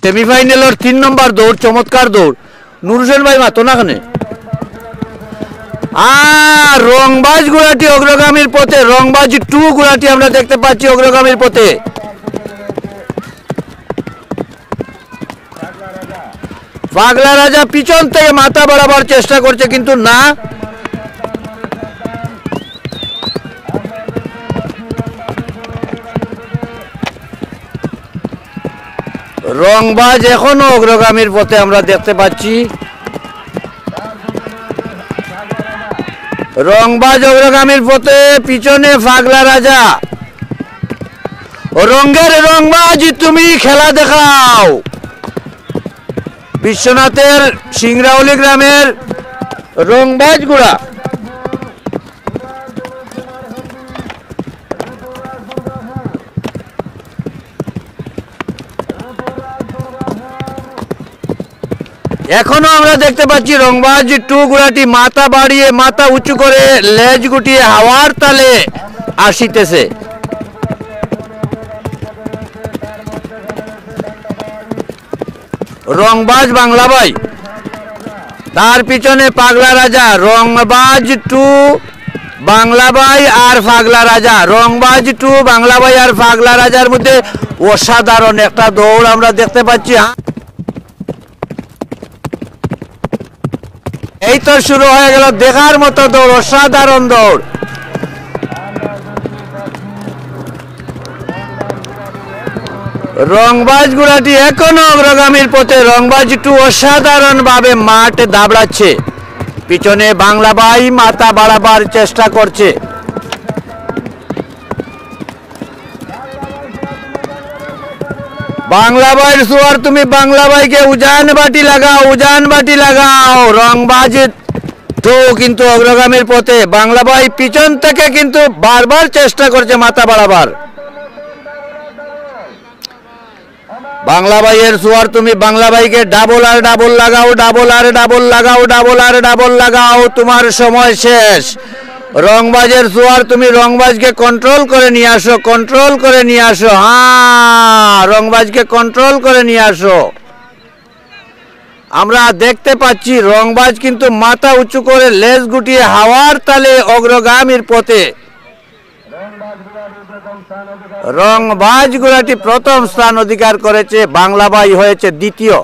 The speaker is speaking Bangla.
সেমিফাইনালের 3 নম্বর দৌড়, চমৎকার দৌড়। নূর হোসেন ভাই মাতো না খানে। রংবাজ গুড়াটি অগ্রগামীর পথে, রংবাজ 2 গুড়াটি আমরা দেখতে পাচ্ছি অগ্রগামীর পথে। পাগলা রাজা পিছন থেকে মাথা বাড়াবার চেষ্টা করছে কিন্তু না। রংবাজ এখনো অগ্রগামীর পথে আমরা দেখতে পাচ্ছি। রংবাজ অগ্রগামীর পথে, পিছনে পাগলা রাজা। রঙের রংবাজ তুমি খেলা দেখাও। বিশ্বনাথের সিংরাউলি গ্রামের রংবাজ গুড়া। এখনো আমরা দেখতে পাচ্ছি রংবাজ 2 গুড়াটি মাথা বাড়িয়ে, মাথা উঁচু করে, লেজ গুটিয়ে হাওয়ার তালে আসিতেছে। রংবাজ বাংলা ভাই, তার পিছনে পাগলা রাজা। রংবাজ 2 বাংলা ভাই আর পাগলা রাজা। রংবাজ 2 বাংলা ভাই আর পাগলা রাজার মধ্যে অসাধারণ একটা দৌড় আমরা দেখতে পাচ্ছি। এই তো শুরু হয়ে গেল দেখার মতো দৌড়, অসাধারণ দৌড়। রংবাজ গুড়াটি এখনো অগ্রগামীর পথে। রংবাজ 2 অসাধারণ ভাবে মাঠে দাবড়াচ্ছে। পিছনে বাংলা ভাই মাথা বাড়াবার চেষ্টা করছে। বাংলা ভাইয়ের সুয়ার তুমি বাংলা ভাইকে উজান বাটি লাগাও, উজান বাটি লাগাও। রংবাজ 2 কিন্তু অগ্রগামীর পথে। বাংলা ভাই পিছন থেকে কিন্তু বারবার চেষ্টা করছে মাথা বাড়াবার। বাংলা ভাইয়ের সুয়ার তুমি বাংলা ভাইকে ডাবল আর ডাবল লাগাও, ডাবল আর ডাবল লাগাও, ডাবল আর ডাবল লাগাও, তোমার সময় শেষ। রংবাজের সুয়ার তুমি রংবাজকে কন্ট্রোল করে নিয়ে আসো, কন্ট্রোল করে নিয়ে আসো। রংবাজকে কন্ট্রোল করে নিয়ে আসো। আমরা দেখতে পাচ্ছি রংবাজ কিন্তু মাথা উঁচু করে, লেজ গুটিয়ে হাওয়ার তালে অগ্রগামীর পথে। রংবাজ গুড়াটি প্রথম স্থান অধিকার করেছে, বাংলা ভাই হয়েছে দ্বিতীয়।